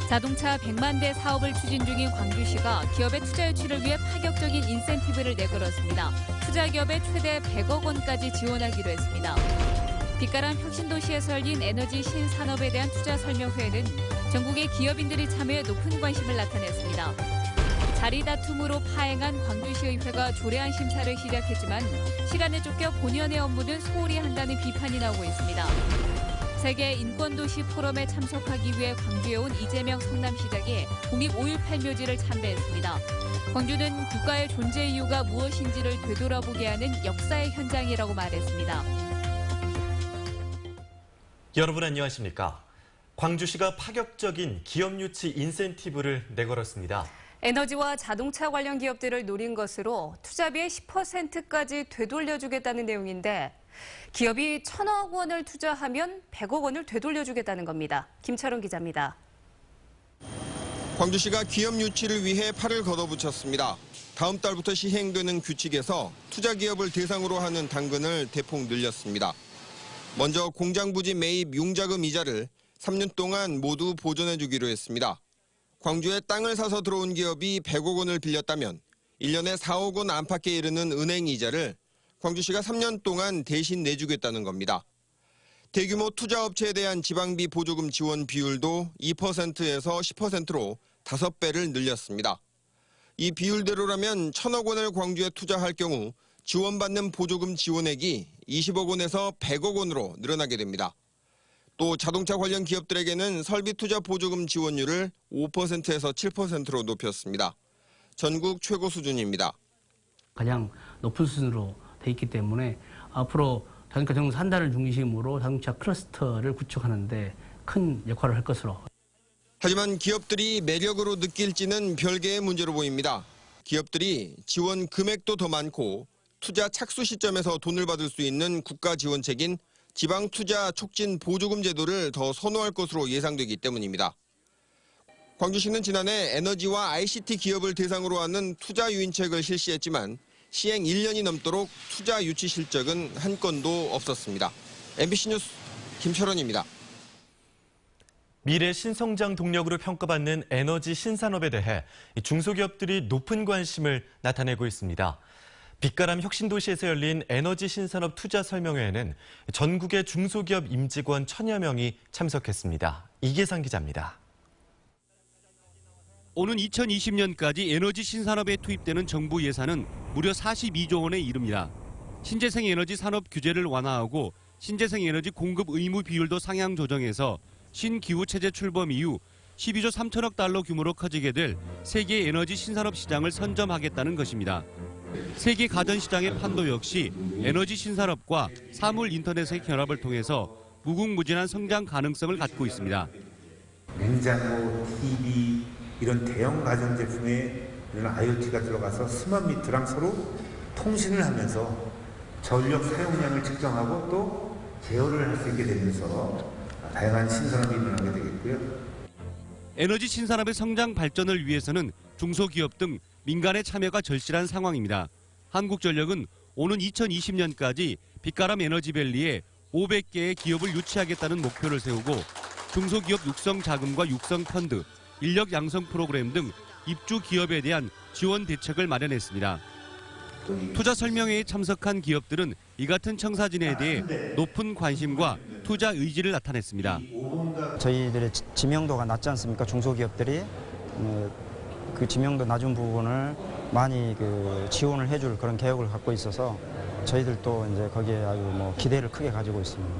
자동차 100만 대 사업을 추진 중인 광주시가 기업의 투자 유치를 위해 파격적인 인센티브를 내걸었습니다. 투자 기업에 최대 100억 원까지 지원하기로 했습니다. 빛가람 혁신도시에서 열린 에너지 신산업에 대한 투자 설명회에는 전국의 기업인들이 참여해 높은 관심을 나타냈습니다. 자리 다툼으로 파행한 광주시의회가 조례안 심사를 시작했지만 시간에 쫓겨 본연의 업무는 소홀히 한다는 비판이 나오고 있습니다. 세계 인권도시 포럼에 참석하기 위해 광주에 온 이재명 성남시장이 국립 5.18 묘지를 참배했습니다. 광주는 국가의 존재 이유가 무엇인지를 되돌아보게 하는 역사의 현장이라고 말했습니다. 여러분 안녕하십니까? 광주시가 파격적인 기업 유치 인센티브를 내걸었습니다. 에너지와 자동차 관련 기업들을 노린 것으로 투자비의 10%까지 되돌려주겠다는 내용인데 기업이 1,000억 원을 투자하면 100억 원을 되돌려주겠다는 겁니다. 김철원 기자입니다. 광주시가 기업 유치를 위해 팔을 걷어붙였습니다. 다음 달부터 시행되는 규칙에서 투자 기업을 대상으로 하는 당근을 대폭 늘렸습니다. 먼저 공장 부지 매입 융자금 이자를 3년 동안 모두 보전해주기로 했습니다. 광주에 땅을 사서 들어온 기업이 100억 원을 빌렸다면 1년에 4억 원 안팎에 이르는 은행 이자를 광주시가 3년 동안 대신 내주겠다는 겁니다. 대규모 투자업체에 대한 지방비 보조금 지원 비율도 2%에서 10%로 5배를 늘렸습니다. 이 비율대로라면 1,000억 원을 광주에 투자할 경우 지원받는 보조금 지원액이 20억 원에서 100억 원으로 늘어나게 됩니다. 또 자동차 관련 기업들에게는 설비 투자 보조금 지원율을 5%에서 7%로 높였습니다. 전국 최고 수준입니다. 가장 높은 수준으로 돼 있기 때문에 앞으로 자동차 정책 한 달을 중심으로 자동차 클러스터를 구축하는 데 큰 역할을 할 것으로. 하지만 기업들이 매력으로 느낄지는 별개의 문제로 보입니다. 기업들이 지원 금액도 더 많고 투자 착수 시점에서 돈을 받을 수 있는 국가 지원책인 지방 투자 촉진 보조금 제도를 더 선호할 것으로 예상되기 때문입니다. 광주시는 지난해 에너지와 ICT 기업을 대상으로 하는 투자 유인책을 실시했지만 시행 1년이 넘도록 투자 유치 실적은 한 건도 없었습니다. MBC 뉴스 김철원입니다. 미래 신성장 동력으로 평가받는 에너지 신산업에 대해 중소기업들이 높은 관심을 나타내고 있습니다. 빛가람 혁신도시에서 열린 에너지 신산업 투자 설명회에는 전국의 중소기업 임직원 1,000여 명이 참석했습니다. 이계상 기자입니다. 오는 2020년까지 에너지 신산업에 투입되는 정부 예산은 무려 42조 원에 이릅니다. 신재생 에너지 산업 규제를 완화하고 신재생 에너지 공급 의무 비율도 상향 조정해서 신기후 체제 출범 이후 12조 3천억 달러 규모로 커지게 될 세계 에너지 신산업 시장을 선점하겠다는 것입니다. 세계 가전시장의 판도 역시 에너지 신산업과 사물 인터넷의 결합을 통해서 무궁무진한 성장 가능성을 갖고 있습니다. 냉장고, TV 이런 대형 가전제품에 이런 IoT가 들어가서 스마트 미터랑 서로 통신을 하면서 전력 사용량을 측정하고 또 제어를 할 수 있게 되면서 다양한 신산업이 일어나게 되겠고요. 에너지 신산업의 성장 발전을 위해서는 중소기업 등 민간의 참여가 절실한 상황입니다. 한국전력은 오는 2020년까지 빛가람 에너지밸리에 500개의 기업을 유치하겠다는 목표를 세우고 중소기업 육성 자금과 육성 펀드, 인력 양성 프로그램 등 입주 기업에 대한 지원 대책을 마련했습니다. 투자 설명회에 참석한 기업들은 이 같은 청사진에 대해 높은 관심과 투자 의지를 나타냈습니다. 저희들의 지명도가 낮지 않습니까? 중소기업들이 그 지명도 낮은 부분을 많이 지원을 해줄 그런 계획을 갖고 있어서 저희들도 이제 거기에 아주 기대를 크게 가지고 있습니다.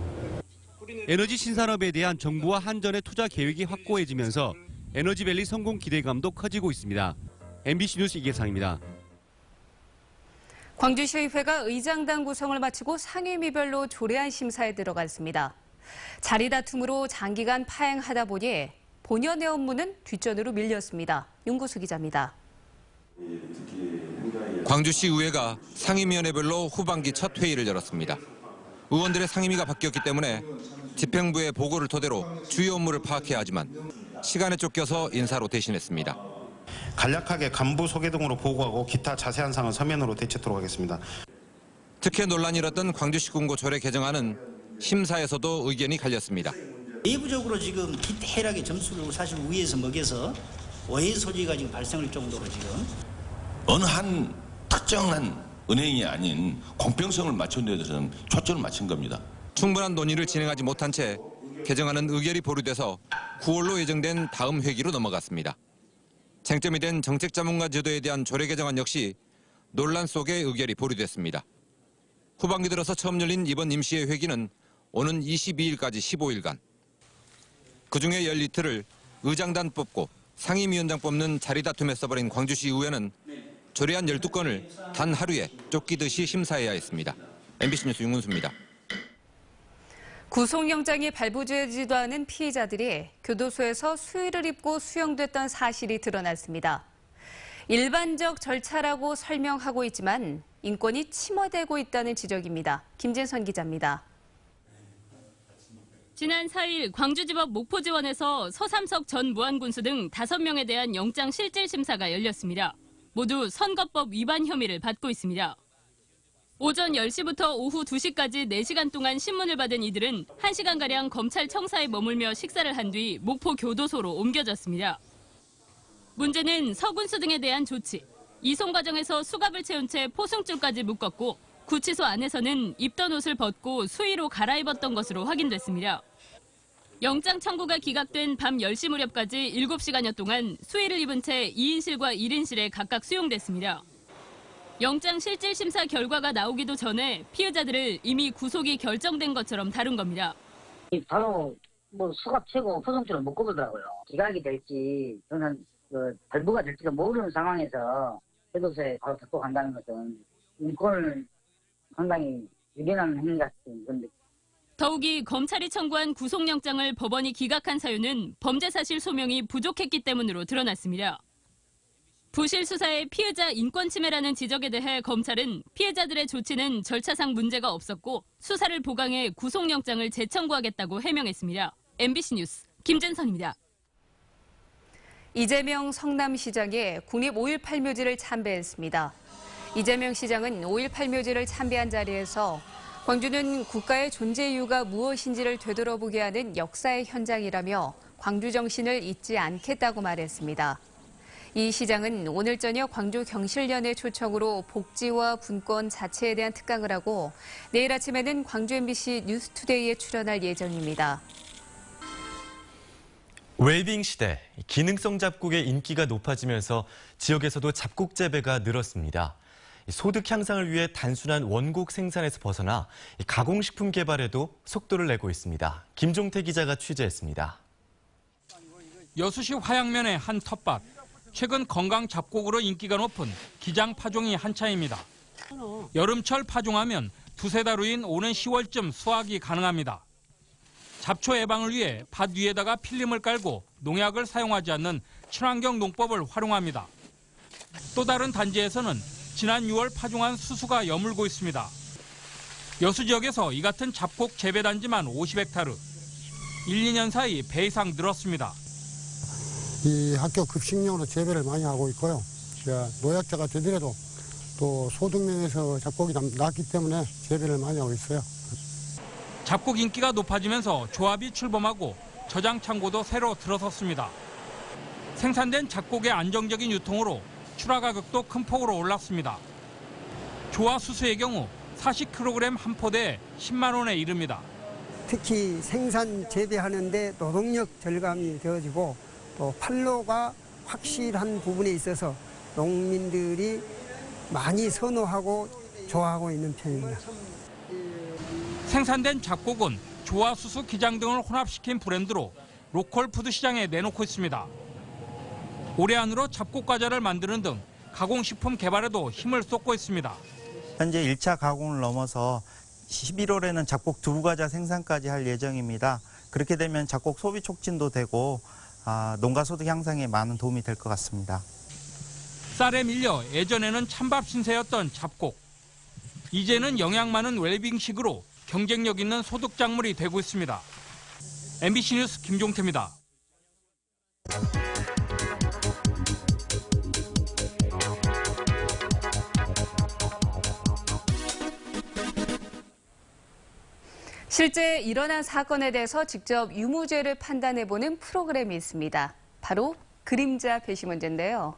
에너지 신산업에 대한 정부와 한전의 투자 계획이 확고해지면서 에너지밸리 성공 기대감도 커지고 있습니다. MBC 뉴스 이계상입니다. 광주시의회가 의장단 구성을 마치고 상임위별로 조례안 심사에 들어갔습니다. 자리 다툼으로 장기간 파행하다 보니 본연의 업무는 뒷전으로 밀렸습니다. 윤구수 기자입니다. 광주시 의회가 상임위원회별로 후반기 첫 회의를 열었습니다. 의원들의 상임위가 바뀌었기 때문에 집행부의 보고를 토대로 주요 업무를 파악해야 하지만 시간에 쫓겨서 인사로 대신했습니다. 간략하게 간부 소개 등으로 보고하고 기타 자세한 사항은 서면으로 대체토록 하겠습니다. 특혜 논란이 일었던 광주시 군고 조례 개정안은 심사에서도 의견이 갈렸습니다. 내부적으로 지금 디테일하게 점수를 사실 위에서 먹여서 오해 소지가 지금 발생할 정도로 지금 어느 한 특정한 은행이 아닌 공평성을 맞춘 데 대해서는 초점을 맞춘 겁니다. 충분한 논의를 진행하지 못한 채 개정안은 의결이 보류돼서 9월로 예정된 다음 회기로 넘어갔습니다. 쟁점이 된 정책자문과 제도에 대한 조례 개정안 역시 논란 속에 의결이 보류됐습니다. 후반기 들어서 처음 열린 이번 임시회 회기는 오는 22일까지 15일간. 그중에 열 이틀을 의장단 뽑고 상임위원장 뽑는 자리 다툼에 써버린 광주시 의회는 조례안 12건을 단 하루에 쫓기듯이 심사해야 했습니다. MBC 뉴스 윤근수입니다. 구속영장이 발부되지도 않은 피의자들이 교도소에서 수의를 입고 수용됐던 사실이 드러났습니다. 일반적 절차라고 설명하고 있지만 인권이 침해되고 있다는 지적입니다. 김진선 기자입니다. 지난 4일 광주지법 목포지원에서 서삼석 전 무안군수 등 5명에 대한 영장 실질 심사가 열렸습니다. 모두 선거법 위반 혐의를 받고 있습니다. 오전 10시부터 오후 2시까지 4시간 동안 신문을 받은 이들은 1시간가량 검찰 청사에 머물며 식사를 한 뒤 목포 교도소로 옮겨졌습니다. 문제는 서군수 등에 대한 조치, 이송 과정에서 수갑을 채운 채 포승줄까지 묶었고 구치소 안에서는 입던 옷을 벗고 수의로 갈아입었던 것으로 확인됐습니다. 영장 청구가 기각된 밤 10시 무렵까지 7시간여 동안 수의를 입은 채 2인실과 1인실에 각각 수용됐습니다. 영장 실질 심사 결과가 나오기도 전에 피해자들을 이미 구속이 결정된 것처럼 다룬 겁니다. 바로 수갑 채고 포승줄을 묶고 그러더라고요. 기각이 될지 저는 발부가 될지도 모르는 상황에서 교도소에 바로 데리고 간다는 것은 인권을 상당히 유린하는 행위 같은 건데. 더욱이 검찰이 청구한 구속영장을 법원이 기각한 사유는 범죄 사실 소명이 부족했기 때문으로 드러났습니다. 부실 수사의 피해자 인권 침해라는 지적에 대해 검찰은 피해자들의 조치는 절차상 문제가 없었고 수사를 보강해 구속영장을 재청구하겠다고 해명했습니다. MBC 뉴스 김진선입니다. 이재명 성남시장이 국립 5.18 묘지를 참배했습니다. 이재명 시장은 5.18 묘지를 참배한 자리에서 광주는 국가의 존재 이유가 무엇인지를 되돌아보게 하는 역사의 현장이라며 광주 정신을 잊지 않겠다고 말했습니다. 이 시장은 오늘 저녁 광주 경실련의 초청으로 복지와 분권 자체에 대한 특강을 하고 내일 아침에는 광주 MBC 뉴스투데이에 출연할 예정입니다. 웰빙 시대, 기능성 잡곡의 인기가 높아지면서 지역에서도 잡곡 재배가 늘었습니다. 소득 향상을 위해 단순한 원곡 생산에서 벗어나 가공식품 개발에도 속도를 내고 있습니다. 김종태 기자가 취재했습니다. 여수시 화양면의 한 텃밭. 최근 건강 잡곡으로 인기가 높은 기장 파종이 한창입니다. 여름철 파종하면 두세 달 후인 오는 10월쯤 수확이 가능합니다. 잡초 예방을 위해 밭 위에다가 필름을 깔고 농약을 사용하지 않는 친환경 농법을 활용합니다. 또 다른 단지에서는 지난 6월 파종한 수수가 여물고 있습니다. 여수 지역에서 이 같은 잡곡 재배 단지만 50헥타르. 1, 2년 사이 배 이상 늘었습니다. 이 학교 급식용으로 재배를 많이 하고 있고요. 노약자가 되더라도 또 소득면에서 잡곡이 낮기 때문에 재배를 많이 하고 있어요. 잡곡 인기가 높아지면서 조합이 출범하고 저장 창고도 새로 들어섰습니다. 생산된 잡곡의 안정적인 유통으로 출하 가격도 큰 폭으로 올랐습니다. 조화 수수의 경우 40kg 한 포대에 10만 원에 이릅니다. 특히 생산 재배하는데 노동력 절감이 되어지고 또 판로가 확실한 부분에 있어서 농민들이 많이 선호하고 좋아하고 있는 편입니다. 생산된 잡곡은 조화, 수수, 기장 등을 혼합시킨 브랜드로 로컬 푸드 시장에 내놓고 있습니다. 올해 안으로 잡곡 과자를 만드는 등 가공식품 개발에도 힘을 쏟고 있습니다. 현재 1차 가공을 넘어서 11월에는 잡곡 두부 과자 생산까지 할 예정입니다. 그렇게 되면 잡곡 소비 촉진도 되고 농가 소득 향상에 많은 도움이 될 것 같습니다. 쌀에 밀려 예전에는 찬밥 신세였던 잡곡. 이제는 영양 많은 웰빙식으로 경쟁력 있는 소득 작물이 되고 있습니다. MBC 뉴스 김종태입니다. 실제 일어난 사건에 대해서 직접 유무죄를 판단해보는 프로그램이 있습니다. 바로 그림자 배심원제인데요.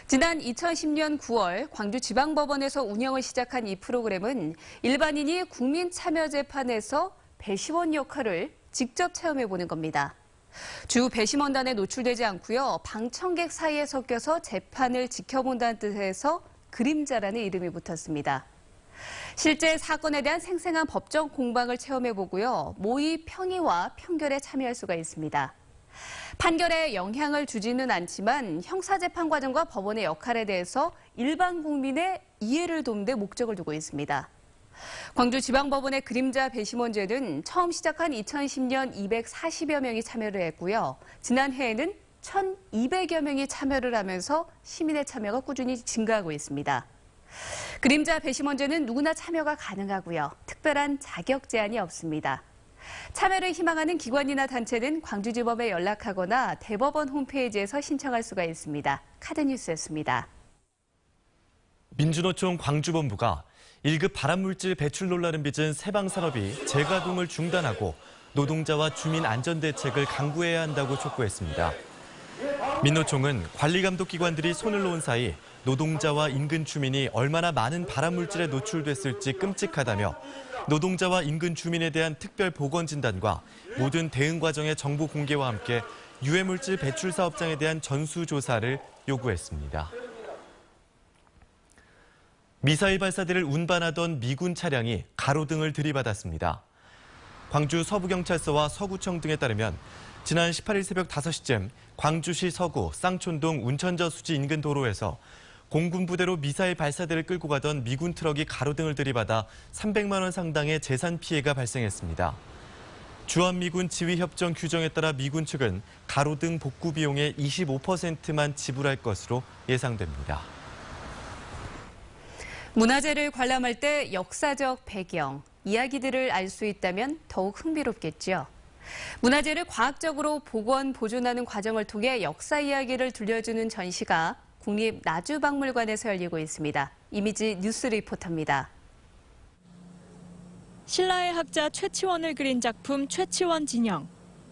지난 2010년 9월 광주지방법원에서 운영을 시작한 이 프로그램은 일반인이 국민참여재판에서 배심원 역할을 직접 체험해보는 겁니다. 주 배심원단에 노출되지 않고요. 방청객 사이에 섞여서 재판을 지켜본다는 뜻에서 그림자라는 이름이 붙었습니다. 실제 사건에 대한 생생한 법정 공방을 체험해보고요. 모의 평의와 평결에 참여할 수가 있습니다. 판결에 영향을 주지는 않지만 형사재판 과정과 법원의 역할에 대해서 일반 국민의 이해를 돕는 데 목적을 두고 있습니다. 광주지방법원의 그림자 배심원제는 처음 시작한 2010년 240여 명이 참여를 했고요. 지난해에는 1,200여 명이 참여를 하면서 시민의 참여가 꾸준히 증가하고 있습니다. 그림자 배심원제는 누구나 참여가 가능하고요. 특별한 자격 제한이 없습니다. 참여를 희망하는 기관이나 단체는 광주지법에 연락하거나 대법원 홈페이지에서 신청할 수가 있습니다. 카드뉴스였습니다. 민주노총 광주본부가 1급 발암물질 배출 논란을 빚은 세방산업이 재가동을 중단하고 노동자와 주민 안전대책을 강구해야 한다고 촉구했습니다. 민노총은 관리감독기관들이 손을 놓은 사이 노동자와 인근 주민이 얼마나 많은 발암물질에 노출됐을지 끔찍하다며 노동자와 인근 주민에 대한 특별 보건 진단과 모든 대응 과정의 정보 공개와 함께 유해물질 배출 사업장에 대한 전수조사를 요구했습니다. 미사일 발사대를 운반하던 미군 차량이 가로등을 들이받았습니다. 광주 서부경찰서와 서구청 등에 따르면 지난 18일 새벽 5시쯤 광주시 서구 쌍촌동 운천저 수지 인근 도로에서 공군 부대로 미사일 발사대를 끌고 가던 미군 트럭이 가로등을 들이받아 300만 원 상당의 재산 피해가 발생했습니다. 주한미군 지휘협정 규정에 따라 미군 측은 가로등 복구 비용의 25%만 지불할 것으로 예상됩니다. 문화재를 관람할 때 역사적 배경, 이야기들을 알 수 있다면 더욱 흥미롭겠죠. 문화재를 과학적으로 복원, 보존하는 과정을 통해 역사 이야기를 들려주는 전시가 국립나주박물관에서 열리고 있습니다. 이미지 뉴스 리포터입니다. 신라의 학자 최치원을 그린 작품 최치원 진형.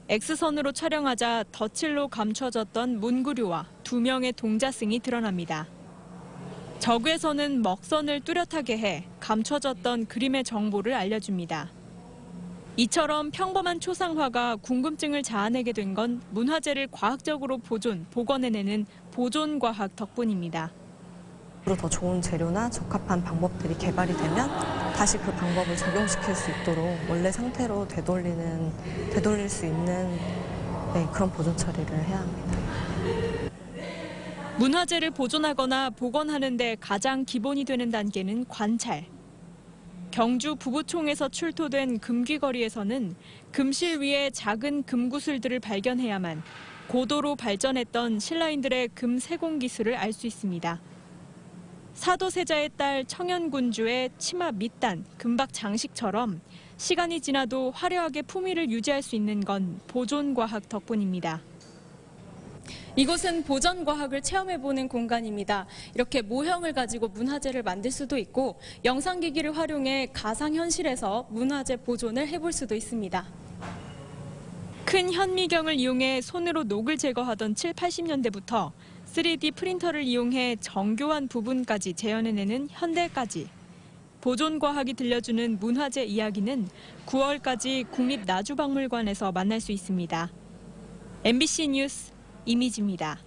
X선으로 촬영하자 덧칠로 감춰졌던 문구류와 2명의 동자승이 드러납니다. 저구에서는 먹선을 뚜렷하게 해 감춰졌던 그림의 정보를 알려줍니다. 이처럼 평범한 초상화가 궁금증을 자아내게 된 건 문화재를 과학적으로 보존, 복원해내는 보존과학 덕분입니다. 더 좋은 재료나 적합한 방법들이 개발이 되면 다시 그 방법을 적용시킬 수 있도록 원래 상태로 되돌릴 수 있는 그런 보존 처리를 해야 합니다. 문화재를 보존하거나 복원하는 데 가장 기본이 되는 단계는 관찰. 경주 부부총에서 출토된 금귀거리에서는 금실 위에 작은 금구슬들을 발견해야만 고도로 발전했던 신라인들의 금 세공 기술을 알 수 있습니다. 사도세자의 딸 청현군주의 치마 밑단, 금박 장식처럼 시간이 지나도 화려하게 품위를 유지할 수 있는 건 보존과학 덕분입니다. 이곳은 보존과학을 체험해보는 공간입니다. 이렇게 모형을 가지고 문화재를 만들 수도 있고 영상기기를 활용해 가상현실에서 문화재 보존을 해볼 수도 있습니다. 큰 현미경을 이용해 손으로 녹을 제거하던 7, 80년대부터 3D 프린터를 이용해 정교한 부분까지 재현해내는 현대까지. 보존과학이 들려주는 문화재 이야기는 9월까지 국립나주박물관에서 만날 수 있습니다. MBC 뉴스 이미지입니다.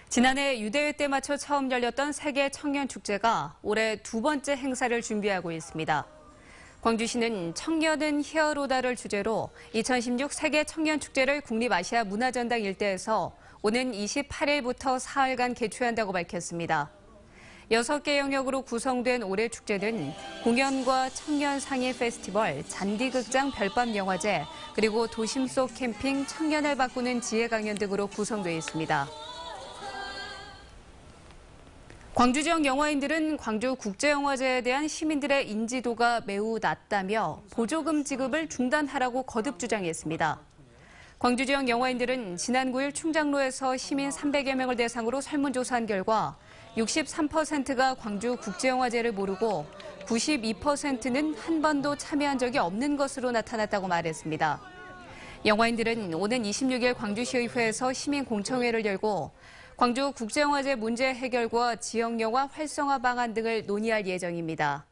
지난해 유대회 때 맞춰 처음 열렸던 세계 청년 축제가 올해 2번째 행사를 준비하고 있습니다. 광주시는 청년은 히어로다를 주제로 2016 세계 청년 축제를 국립아시아 문화전당 일대에서 오는 28일부터 사흘간 개최한다고 밝혔습니다. 6개 영역으로 구성된 올해 축제는 공연과 청년 상해 페스티벌, 잔디극장 별밤 영화제, 그리고 도심 속 캠핑, 청년을 바꾸는 지혜 강연 등으로 구성되어 있습니다. 광주 지역 영화인들은 광주 국제영화제에 대한 시민들의 인지도가 매우 낮다며 보조금 지급을 중단하라고 거듭 주장했습니다. 광주 지역 영화인들은 지난 9일 충장로에서 시민 300여 명을 대상으로 설문조사한 결과 63%가 광주 국제영화제를 모르고 92%는 한 번도 참여한 적이 없는 것으로 나타났다고 말했습니다. 영화인들은 오는 26일 광주시의회에서 시민공청회를 열고 광주 국제영화제 문제 해결과 지역영화 활성화 방안 등을 논의할 예정입니다.